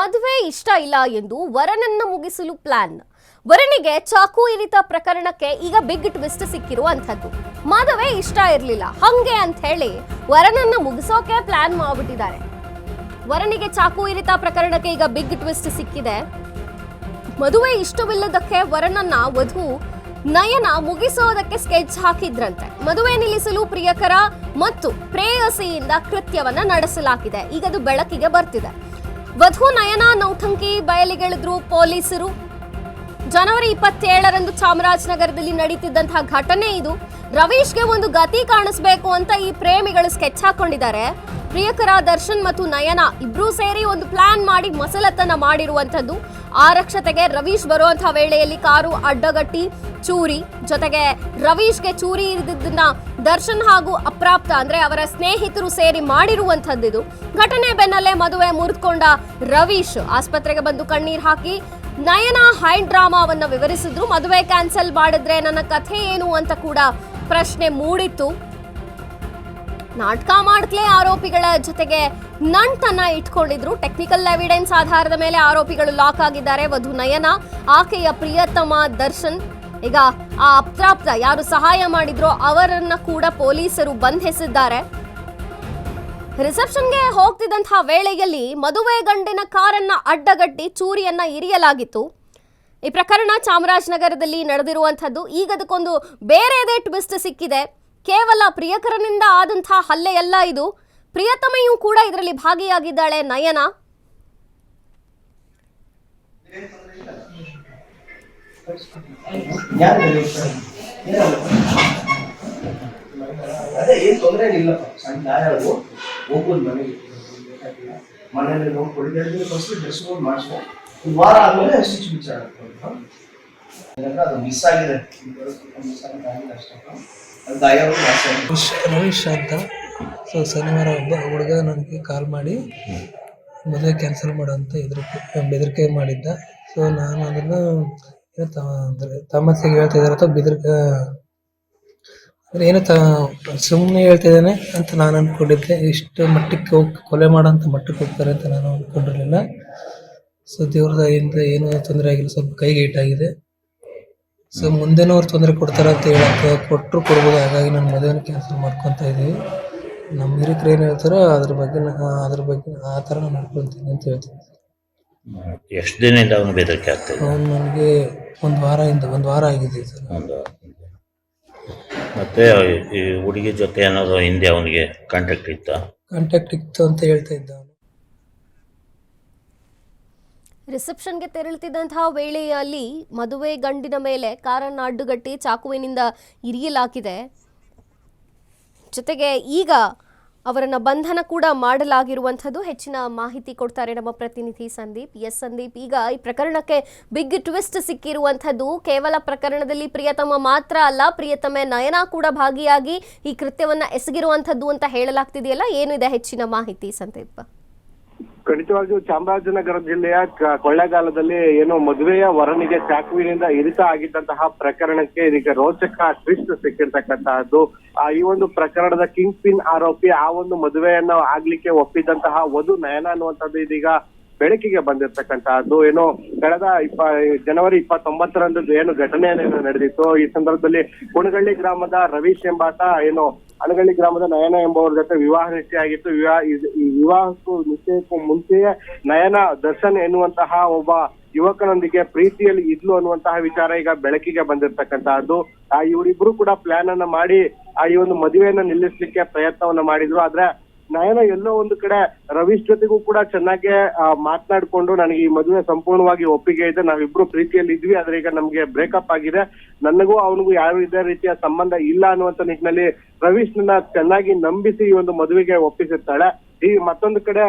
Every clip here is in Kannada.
ಮದುವೆ ಇಷ್ಟ ಇಲ್ಲ ಎಂದು ವರನನ್ನ ಮುಗಿಸಲು ಪ್ಲಾನ್. ವರನಿಗೆ ಚಾಕು ಇರಿತ ಪ್ರಕರಣಕ್ಕೆ ಈಗ ಬಿಗ್ ಟ್ವಿಸ್ಟ್ ಸಿಕ್ಕಿರುವಂತದ್ದು. ಮದುವೆ ಇಷ್ಟ ಇರಲಿಲ್ಲ ಹಂಗೆ ಅಂತ ಹೇಳಿ ವರನನ್ನ ಮುಗಿಸೋಕೆ ಪ್ಲಾನ್ ಮಾಡ್ಬಿಟ್ಟಿದ್ದಾರೆ. ವರನಿಗೆ ಚಾಕು ಇರಿತ ಪ್ರಕರಣಕ್ಕೆ ಈಗ ಬಿಗ್ ಟ್ವಿಸ್ಟ್ ಸಿಕ್ಕಿದೆ. ಮದುವೆ ಇಷ್ಟವಿಲ್ಲದಕ್ಕೆ ವರನನ್ನ ವಧು ನಯನ ಮುಗಿಸೋದಕ್ಕೆ ಸ್ಕೆಚ್ ಹಾಕಿದ್ರಂತೆ. ಮದುವೆ ನಿಲ್ಲಿಸಲು ಪ್ರಿಯಕರ ಮತ್ತು ಪ್ರೇಯಸಿಯಿಂದ ಕೃತ್ಯವನ್ನ ನಡೆಸಲಾಗಿದೆ. ಈಗ ಅದು ಬೆಳಕಿಗೆ ಬರ್ತಿದೆ. ವಧು ನಯನ ನೌಟಂಕಿ ಬಯಲಿಗೆಳೆದ್ರು ಪೊಲೀಸರು. ಜನವರಿ 27ರಂದು ಚಾಮರಾಜನಗರದಲ್ಲಿ ನಡೀತಿದ್ದಂತಹ ಘಟನೆ ಇದು. ರವೀಶ್ಗೆ ಒಂದು ಗತಿ ಕಾಣಿಸ್ಬೇಕು ಅಂತ ಈ ಪ್ರೇಮಿಗಳು ಸ್ಕೆಚ್ ಹಾಕೊಂಡಿದ್ದಾರೆ. ಪ್ರಿಯಕರ ದರ್ಶನ್ ಮತ್ತು ನಯನ ಇಬ್ರು ಸೇರಿ ಒಂದು ಪ್ಲಾನ್ ಮಾಡಿ ಮಸಲತ್ತನ ಮಾಡಿರುವಂತದ್ದು. ಆರಕ್ಷತೆಗೆ ರವೀಶ್ ಬರುವಂತಹ ವೇಳೆಯಲ್ಲಿ ಕಾರು ಅಡ್ಡಗಟ್ಟಿ ಚೂರಿ, ಜೊತೆಗೆ ರವೀಶ್ಗೆ ಚೂರಿ ಇರಿದಿದ್ದನ್ನ ದರ್ಶನ್ ಹಾಗೂ ಅಪ್ರಾಪ್ತ ಅಂದ್ರೆ ಅವರ ಸ್ನೇಹಿತರು ಸೇರಿ ಮಾಡಿರುವಂತದ್ದು. ಘಟನೆ ಬೆನ್ನಲ್ಲೇ ಮದುವೆ ಮುರಿದುಕೊಂಡ ರವೀಶ್ ಆಸ್ಪತ್ರೆಗೆ ಬಂದು ಕಣ್ಣೀರ್ ಹಾಕಿ ನಯನ ಹೈಂಡ್ ಡ್ರಾಮಾವನ್ನ ವಿವರಿಸಿದ್ರು. ಮದುವೆ ಕ್ಯಾನ್ಸಲ್ ಮಾಡಿದ್ರೆ ನನ್ನ ಕಥೆ ಏನು ಅಂತ ಕೂಡ ಪ್ರಶ್ನೆ ಮೂಡಿತ್ತು. ನಾಟಕ ಮಾಡ್ತಲೇ ಆರೋಪಿಗಳ ಜೊತೆಗೆ ನಂಟನ್ನ ಇಟ್ಕೊಂಡಿದ್ರು. ಟೆಕ್ನಿಕಲ್ ಎವಿಡೆನ್ಸ್ ಆಧಾರದ ಮೇಲೆ ಆರೋಪಿಗಳು ಲಾಕ್ ಆಗಿದ್ದಾರೆ. ವಧು ನಯನ, ಆಕೆಯ ಪ್ರಿಯತಮ ದರ್ಶನ್. ಈಗ ಆ ಅಪ್ರಾಪ್ತ ಯಾರು ಸಹಾಯ ಮಾಡಿದ್ರೋ ಅವರನ್ನ ಕೂಡ ಪೊಲೀಸರು ಬಂಧಿಸಿದ್ದಾರೆ. ರಿಸೆಪ್ಷನ್ಗೆ ಹೋಗ್ತಿದ್ದಂತಹ ವೇಳೆಯಲ್ಲಿ ಮದುವೆ ಗಂಡಿನ ಕಾರನ್ನ ಅಡ್ಡಗಟ್ಟಿ ಚೂರಿಯನ್ನ ಇರಿಯಲಾಗಿತ್ತು. ಈ ಪ್ರಕರಣ ಚಾಮರಾಜನಗರದಲ್ಲಿ ನಡೆದಿರುವಂತದ್ದು. ಈಗ ಅದಕ್ಕೊಂದು ಬೇರೆದೇ ಟ್ವಿಸ್ಟ್ ಸಿಕ್ಕಿದೆ. ಕೇವಲ ಪ್ರಿಯಕರನಿಂದ ಆದಂತಹ ಹಲ್ಲೆಯಲ್ಲ ಇದು. ಪ್ರಿಯತಮೆಯೂ ಕೂಡ ಇದರಲ್ಲಿ ಭಾಗಿಯಾಗಿದ್ದಾಳೆ ನಯನ. ಅದೇ ಏನ್ ತೊಂದರೆ ಇಲ್ಲ. ಸಣ್ಣ ಗಾಯಗಳು ಹೋಗ್ಬೋದು ಮನೇಲಿ ಹೋಗಿ ಕೊಡಿದ್ರೆ ಫಸ್ಟ್ ಡ್ರೆಸ್ ಕೊಂಡು ಮಾಡಿಸೋ ಒಂದು ವಾರ ಆದ್ಮೇಲೆ ಸ್ಟಿಚ್ ವಿಚಾರ ಅದು ಮಿಸ್ ಆಗಿದೆ. ಮಿಸ್ ಆಗಿಲ್ಲ ಅಷ್ಟೇ. ಅದು ಗಾಯಗಳು ಜಾಸ್ತಿ ಆಗಿದೆ. ರವೀಶ್ ಅಂತ ಶನಿವಾರ ಒಬ್ಬ ಹುಡುಗ ನನಗೆ ಕಾಲ್ ಮಾಡಿ ಮದುವೆ ಕ್ಯಾನ್ಸಲ್ ಮಾಡೋಂಥ ಬೆದರಿಕೆ ಮಾಡಿದ್ದ. ಸೊ ನಾನು ಅದನ್ನು ಅಂದರೆ ತಮಾಷೆಗೆ ಹೇಳ್ತಿದ್ದಾರೆ ಅಥವಾ ಅಂದರೆ ಏನು ಸುಮ್ಮನೆ ಹೇಳ್ತಿದ್ದಾನೆ ಅಂತ ನಾನು ಅಂದ್ಕೊಂಡಿದ್ದೆ. ಇಷ್ಟು ಮಟ್ಟಕ್ಕೆ ಹೋಗಿ ಕೊಲೆ ಮಾಡೋಂಥ ಮಟ್ಟಕ್ಕೆ ಹೋಗ್ತಾರೆ ಅಂತ ನಾನು ಅಂದ್ಕೊಂಡಿರಲಿಲ್ಲ. ಸೊ ದೇವ್ರ ದಯೆಯಿಂದ ಏನೂ ತೊಂದರೆ ಆಗಿಲ್ಲ, ಸ್ವಲ್ಪ ಕೈಗೆ ಏಟಾಗಿದೆ. ಸೊ ಮುಂದೆನೂ ಅವ್ರು ತೊಂದರೆ ಕೊಡ್ತಾರೆ ಅಂತ ಹೇಳಕ್ಕೆ ಕೊಟ್ಟರು ಕೊಡ್ಬೋದು. ಹಾಗಾಗಿ ನಾನು ಮದುವೆನ ಕ್ಯಾನ್ಸಲ್ ಮಾಡ್ಕೊತಾ ಇದ್ದೀವಿ. ನಮ್ಮ ಹಿರಿಕರು ಏನು ಹೇಳ್ತಾರೋ ಅದ್ರ ಬಗ್ಗೆ ಆ ಥರ ನಾನು ನಡ್ಕೊತೀನಿ ಅಂತ ಹೇಳ್ತೀನಿ. ಎಷ್ಟು ದಿನದಿಂದ ಅವನು ಬೆದರಿಕೆ ಆಗ್ತದೆ? ಅವನು ನನಗೆ ಒಂದು ವಾರ ಆಗಿದೆ ಸರ್. ಮತ್ತೆ ಈ ಹುಡುಗಿ ಜೊತೆ ಏನಾದ್ರು ಹಿಂದೆ ಅವನಿಗೆ ಕಾಂಟ್ಯಾಕ್ಟ್ ಇತ್ತು ಅಂತ ಹೇಳ್ತಾ ಇದ್ದ. ರಿಸೆಪ್ಷನ್ಗೆ ತೆರಳುತ್ತಿದ್ದಂತಹ ವೇಳೆಯಲ್ಲಿ ಮದುವೆ ಗಂಡಿನ ಮೇಲೆ ಕಾರನ್ನು ಅಡ್ಡುಗಟ್ಟಿ ಚಾಕುವಿನಿಂದ ಇರಿಯಲಾಗಿದೆ. ಜೊತೆಗೆ ಈಗ ಅವರನ್ನ ಬಂಧನ ಕೂಡ ಮಾಡಲಾಗಿರುವಂಥದ್ದು. ಹೆಚ್ಚಿನ ಮಾಹಿತಿ ಕೊಡ್ತಾರೆ ನಮ್ಮ ಪ್ರತಿನಿಧಿ ಸಂದೀಪ್. ಸಂದೀಪ್, ಈಗ ಈ ಪ್ರಕರಣಕ್ಕೆ ಬಿಗ್ ಟ್ವಿಸ್ಟ್ ಸಿಕ್ಕಿರುವಂಥದ್ದು. ಕೇವಲ ಪ್ರಕರಣದಲ್ಲಿ ಪ್ರಿಯತಮ ಮಾತ್ರ ಅಲ್ಲ, ಪ್ರಿಯತಮೆ ನಯನ ಕೂಡ ಭಾಗಿಯಾಗಿ ಈ ಕೃತ್ಯವನ್ನ ಎಸಗಿರುವಂಥದ್ದು ಅಂತ ಹೇಳಲಾಗ್ತಿದೆಯಲ್ಲ, ಏನು ಇದೆ ಹೆಚ್ಚಿನ ಮಾಹಿತಿ ಸಂದೀಪ್? ಖಂಡಿತವಾಗಿಯೂ ಚಾಮರಾಜನಗರ ಜಿಲ್ಲೆಯ ಕೊಳ್ಳೇಗಾಲದಲ್ಲಿ ಏನು ಮದುವೆಯ ವರನಿಗೆ ಚಾಕುವಿನಿಂದ ಇರಿತ ಆಗಿದ್ದಂತಹ ಪ್ರಕರಣಕ್ಕೆ ಇದೀಗ ರೋಚಕ ಟ್ವಿಸ್ಟ್ ಸಿಕ್ಕಿರ್ತಕ್ಕಂತಹದ್ದು. ಈ ಒಂದು ಪ್ರಕರಣದ ಕಿಂಗ್ ಪಿನ್ ಆರೋಪಿ ಆ ಒಂದು ಮದುವೆಯನ್ನ ಆಗ್ಲಿಕ್ಕೆ ಒಪ್ಪಿದಂತಹ ವಧು ನಯನ ಅನ್ನುವಂಥದ್ದು ಇದೀಗ ಬೆಳಕಿಗೆ ಬಂದಿರತಕ್ಕಂತಹದ್ದು. ಏನು ಕಳೆದ ಜನವರಿ 29ರಂದು ಏನು ಘಟನೆ ನಡೆದಿತ್ತು. ಈ ಸಂದರ್ಭದಲ್ಲಿ ಕುಣಗಳ್ಳಿ ಗ್ರಾಮದ ರವೀಶ್ ಎಂಬಾತ ಏನು ಅಣಗಳ್ಳಿ ಗ್ರಾಮದ ನಯನ ಎಂಬುವರ ಜೊತೆ ವಿವಾಹ ನಿಶ್ಚಯ ಆಗಿತ್ತು. ಈ ವಿವಾಹಕ್ಕೂ ನಿಶ್ಚಯಕ್ಕೂ ಮುಂಚೆಯೇ ನಯನ ದರ್ಶನ್ ಎನ್ನುವಂತಹ ಒಬ್ಬ ಯುವಕನೊಂದಿಗೆ ಪ್ರೀತಿಯಲ್ಲಿ ಇದ್ಲು ಅನ್ನುವಂತಹ ವಿಚಾರ ಈಗ ಬೆಳಕಿಗೆ ಬಂದಿರತಕ್ಕಂತಹದ್ದು. ಇವರಿಬ್ರು ಕೂಡ ಪ್ಲಾನ್ ಅನ್ನ ಮಾಡಿ ಈ ಒಂದು ಮದುವೆಯನ್ನ ನಿಲ್ಲಿಸ್ಲಿಕ್ಕೆ ಪ್ರಯತ್ನವನ್ನ ಮಾಡಿದ್ರು. ಆದ್ರೆ ನಯನ ಎಲ್ಲೋ ಒಂದು ಕಡೆ ರವೀಶ್ ಜೊತೆಗೂ ಕೂಡ ಚೆನ್ನಾಗಿ ಮಾತನಾಡ್ಕೊಂಡು ನನಗೆ ಈ ಮದುವೆ ಸಂಪೂರ್ಣವಾಗಿ ಒಪ್ಪಿಗೆ ಇದೆ, ನಾವಿಬ್ರು ಪ್ರೀತಿಯಲ್ಲಿ ಇದ್ವಿ, ಆದ್ರೆ ಈಗ ನಮ್ಗೆ ಬ್ರೇಕಪ್ ಆಗಿದೆ, ನನಗೂ ಅವನಿಗೂ ಯಾರು ಇದೇ ರೀತಿಯ ಸಂಬಂಧ ಇಲ್ಲ ಅನ್ನುವಂತ ನಿಟ್ಟಿನಲ್ಲಿ ರವೀಶ್ ನನ್ನ ಚೆನ್ನಾಗಿ ನಂಬಿಸಿ ಈ ಒಂದು ಮದುವೆಗೆ ಒಪ್ಪಿಸಿರ್ತಾಳೆ. ಈ ಮತ್ತೊಂದು ಕಡೆ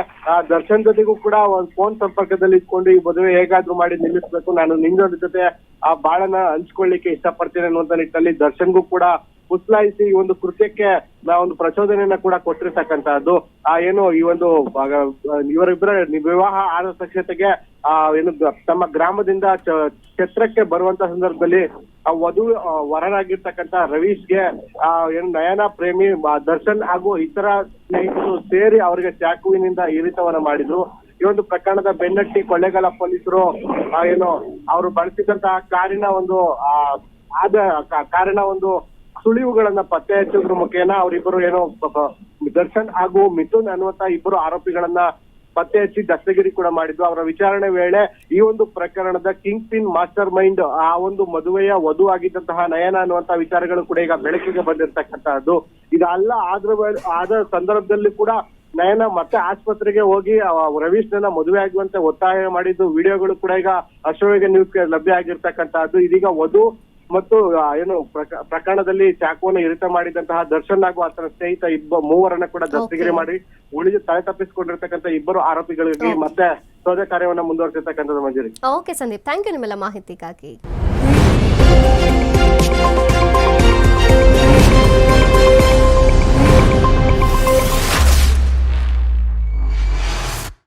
ದರ್ಶನ್ ಜೊತೆಗೂ ಕೂಡ ಒಂದು ಫೋನ್ ಸಂಪರ್ಕದಲ್ಲಿ ಇಟ್ಕೊಂಡು ಈ ಮದುವೆ ಹೇಗಾದ್ರೂ ಮಾಡಿ ನಿಲ್ಲಿಸ್ಬೇಕು, ನಾನು ನಿನ್ನ ಜೊತೆ ಆ ಬಾಳನ್ನ ಹಂಚ್ಕೊಳ್ಳಿಕ್ಕೆ ಇಷ್ಟಪಡ್ತೇನೆ ಅನ್ನುವಂತ ನಿಟ್ಟಿನಲ್ಲಿ ದರ್ಶನ್ಗೂ ಕೂಡ ಉತ್ಲಾಯಿಸಿ ಈ ಒಂದು ಕೃತ್ಯಕ್ಕೆ ಒಂದು ಪ್ರಚೋದನೆಯನ್ನ ಕೂಡ ಕೊಟ್ಟಿರ್ತಕ್ಕಂತಹದ್ದು. ಏನು ಈ ಒಂದು ಇವರಿಬ್ಬರ ವಿವಾಹ ಆದ ತಕ್ಷಣತೆಗೆ ಏನು ತಮ್ಮ ಗ್ರಾಮದಿಂದ ಛತ್ರಕ್ಕೆ ಬರುವಂತ ಸಂದರ್ಭದಲ್ಲಿ ವಧು ವರನಾಗಿರ್ತಕ್ಕಂತ ರವೀಶ್ಗೆ ಏನು ನಯನ ಪ್ರೇಮಿ ದರ್ಶನ್ ಹಾಗೂ ಇತರ ಸ್ನೇಹಿತರು ಸೇರಿ ಅವರಿಗೆ ಚಾಕುವಿನಿಂದ ಇರಿತವನ್ನ ಮಾಡಿದ್ರು. ಈ ಒಂದು ಪ್ರಕರಣದ ಬೆನ್ನಟ್ಟಿ ಕೊಳ್ಳೇಗಾಲ ಪೊಲೀಸರು ಏನು ಅವರು ಬಳಸಿದಂತಹ ಕಾರಿನ ಒಂದು ಕಾರಿನ ಒಂದು ಸುಳಿವುಗಳನ್ನ ಪತ್ತೆ ಹಚ್ಚೋದ್ರ ಮುಖೇನ ಅವರಿಬ್ಬರು ಏನೋ ದರ್ಶನ್ ಹಾಗೂ ಮಿಥುನ್ ಅನ್ನುವಂತ ಇಬ್ಬರು ಆರೋಪಿಗಳನ್ನ ಪತ್ತೆ ಹಚ್ಚಿ ದಸ್ತಗಿರಿ ಕೂಡ ಮಾಡಿದ್ದು. ಅವರ ವಿಚಾರಣೆ ವೇಳೆ ಈ ಒಂದು ಪ್ರಕರಣದ ಕಿಂಗ್ ಪಿನ್ ಮಾಸ್ಟರ್ ಮೈಂಡ್ ಆ ಒಂದು ಮದುವೆಯ ವಧು ಆಗಿದ್ದಂತಹ ನಯನ ಅನ್ನುವಂತ ವಿಚಾರಗಳು ಕೂಡ ಈಗ ಬೆಳಕಿಗೆ ಬಂದಿರತಕ್ಕಂತಹದ್ದು. ಇದಲ್ಲ ಆದ ಸಂದರ್ಭದಲ್ಲಿ ಕೂಡ ನಯನ ಮತ್ತೆ ಆಸ್ಪತ್ರೆಗೆ ಹೋಗಿ ರವೀಶ್ನ ಮದುವೆ ಆಗುವಂತೆ ಒತ್ತಾಯ ಮಾಡಿದ್ದು ವಿಡಿಯೋಗಳು ಕೂಡ ಈಗ ಅಶ್ವವೇಗ ನ್ಯೂಸ್ ಲಭ್ಯ ಆಗಿರ್ತಕ್ಕಂತಹದ್ದು. ಇದೀಗ ವಧು ಮತ್ತು ಏನು ಪ್ರಕರಣದಲ್ಲಿ ಚಾಕುವನ್ನು ಇರಿತ ಮಾಡಿದಂತಹ ದರ್ಶನ್ ಹಾಗೂ ಆತನ ಸ್ನೇಹಿತ ಮೂವರನ್ನ ಕೂಡ ದಸ್ತಗಿರಿ ಮಾಡಿ ಉಳಿದು ತಲೆ ತಪ್ಪಿಸಿಕೊಂಡಿರ್ತಕ್ಕಂಥ ಇಬ್ಬರು ಆರೋಪಿಗಳಿಗೆ ಮತ್ತೆ ಶೋಧ ಕಾರ್ಯವನ್ನ ಮುಂದುವರೆಸಿರ್ತಕ್ಕಂಥದ್ದು. ಮಂಜರಿ. ಓಕೆ ಸಂದೀಪ್, ಥ್ಯಾಂಕ್ ಯು ನಿಮ್ಮೆಲ್ಲ ಮಾಹಿತಿಗಾಗಿ.